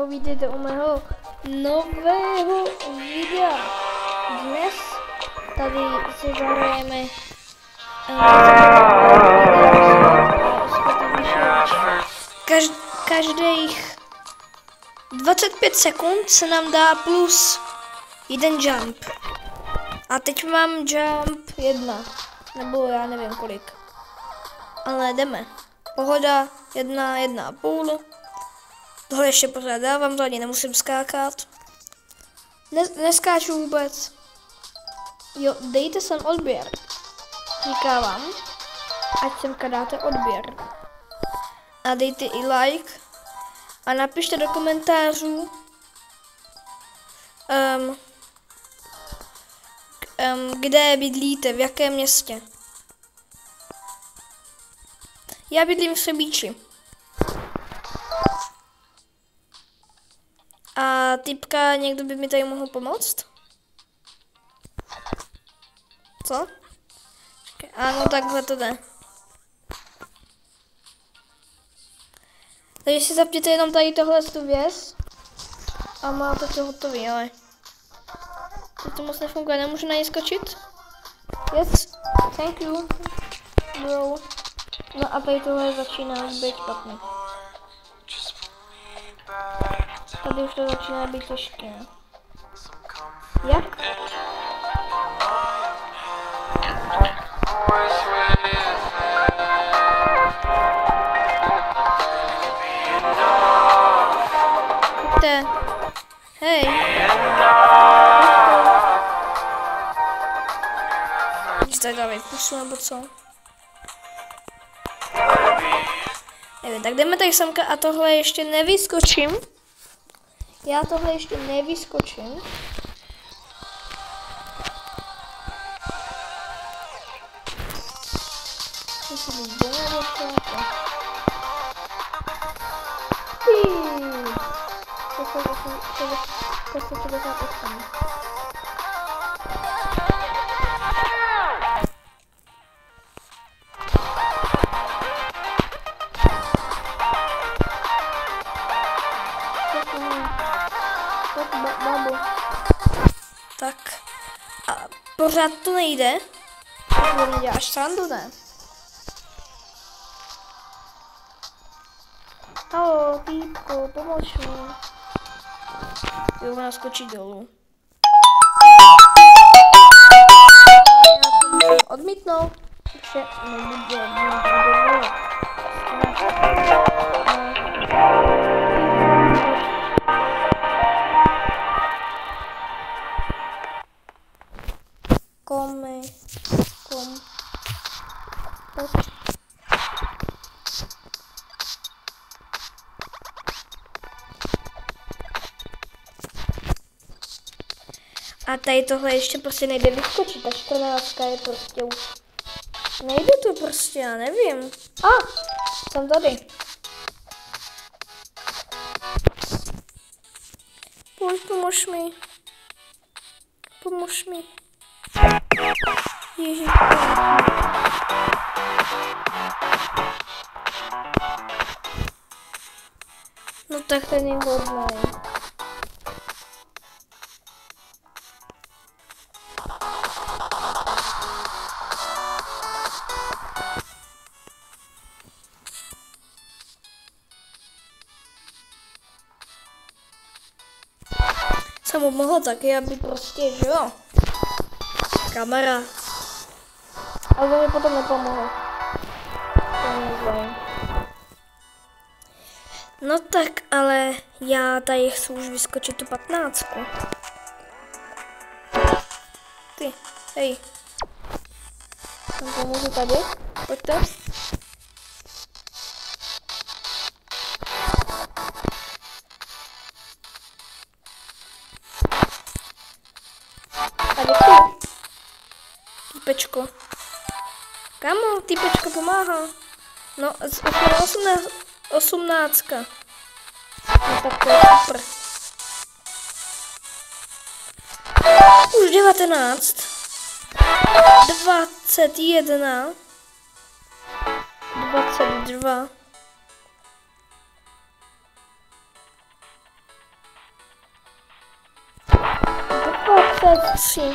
Vítejte u mého nového videa. Dnes tady si zahrajeme každých 25 sekund se nám dá plus jeden jump. A teď mám jump 1, nebo já nevím kolik. Ale jdeme. Pohoda 1, 1,5. Tohle ještě pořád dávám, to ani nemusím skákat. Neskáču vůbec. Jo, dejte sem odběr. Říká vám, ať semka dáte odběr. A dejte i like. A napište do komentářů, kde bydlíte, v jakém městě. Já bydlím v Třebíči. A typka, někdo by mi tady mohl pomoct? Co? Ano, takhle to jde. Takže si zapněte jenom tady tohle tu věc a máte to hotový, ale to moc nefunguje, nemůžu na ní skočit? Yes, thank you, bro. No a tady tohle začíná být špatný. Tady už to začíná být těžké. Jak? Pojďte. Hej. Když tady dávají pusu nebo co? Nevím, tak jdeme tady semka a tohle ještě nevyskočím. Já tohle ještě nevyskočím. Tak. A pořád to nejde. To mě děláš srandu, ne? Halo, týpko, pomož mi. Jo, ona skočí dolů. Já to musím odmítnout. Takže nebude. A tady tohle ještě prostě nejde vyskočit, ta 14 je prostě už... Nejde to prostě, já nevím. Jsem tady. Pomož mi. Pomož mi. Ježiš. No tak ten je hodný. Jsem mu mohl taky, aby prostě, že jo, kamera. Ale mi potom nepomohl. No tak, ale já tady chci už vyskočit tu 15. Ty, hej. Tam pomůžu tady, pojďte. Týpečko. Kamo, týpečko pomáhá. No, 18. No tak to je super. Už 19. 21. 22. 23.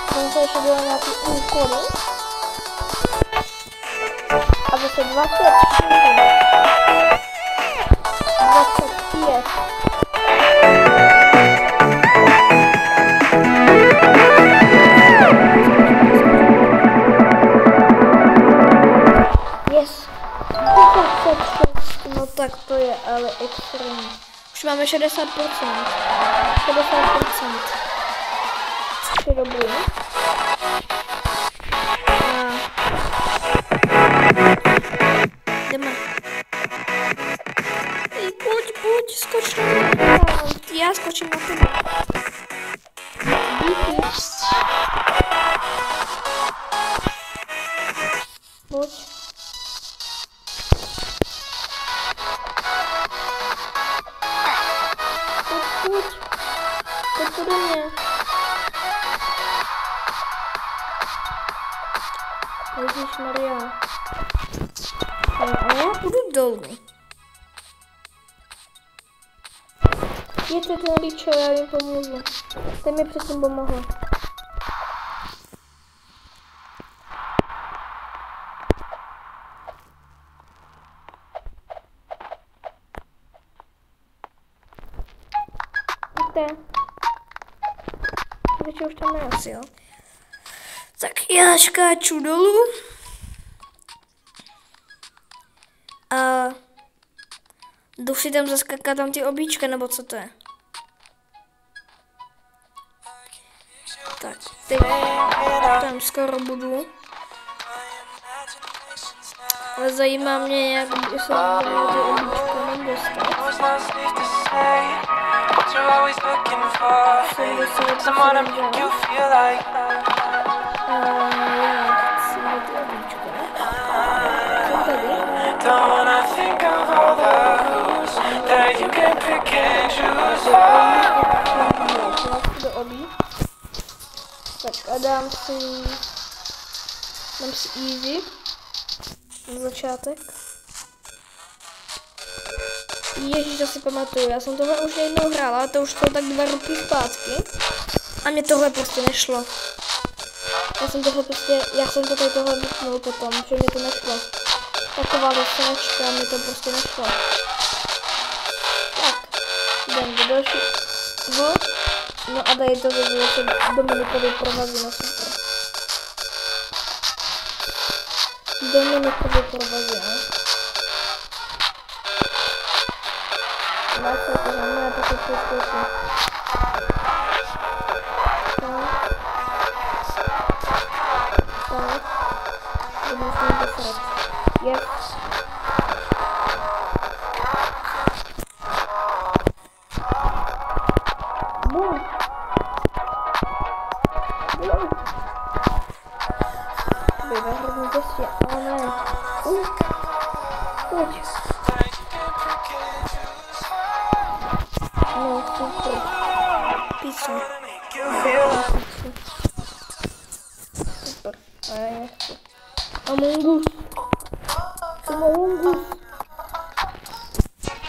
Tam se ještě dělá nějaký úkoly. A zase 24. 25. Yes. 26. No tak to je ale extrémní. Už máme 60%. 60%. Je dobrý. Jdeme. Ej, pojď, skoč na mě. Já skočím na tebe. Díky. Pojď. Pojď do mě. Ježišmarja. Ale já půjdu dolů. Jeďte ten líčo, já jim pomůžu. Ten mi předtím pomohl. Jděte. Většinou už tam je asi, jo. Tak já skáču dolů. A jdu si tam zaskakat tam ty obíčka, nebo co to je? Tak, teď tam skoro budu. Ale zajímá mě, jak by se na ty obíčka mám dostat. Don't wanna think of all the rules that you can pick and choose. Tak a dám si easy na začátek. Ježíš, to si pamatuju, já jsem tohle už jednou hrála, to už to tak 2 roky zpátky. A mě tohle prostě nešlo. Já jsem to tady tohle vypnul potom, že mě to nešlo. Taková veselačka, mi to prostě nešlo. Tak, jdem do dalšího. No a tady to zase Dominikovi provazy na super. Dominikovi provazy, no. Dá se to, no, já to zkouším. Tak. To musím dostat. Yes. Boom. Boom. Vyhrnu prostě, ale ne. Pojď. No, super. Písmo. Super. A já nechci. Among Us.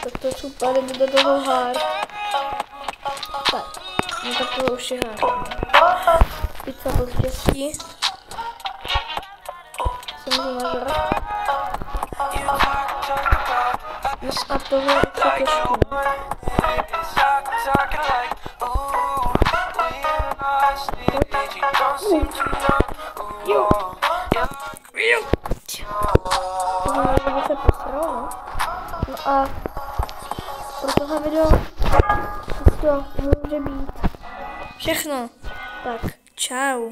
Tak to super, jdu do toho hár. Tak, no tak to už je hár. Pizza to štěstí. Se můžu nažrat. No a tohle je to těžký. Jo. Tohle se posral, no. No a pro tohle video to může být všechno. Tak, čau.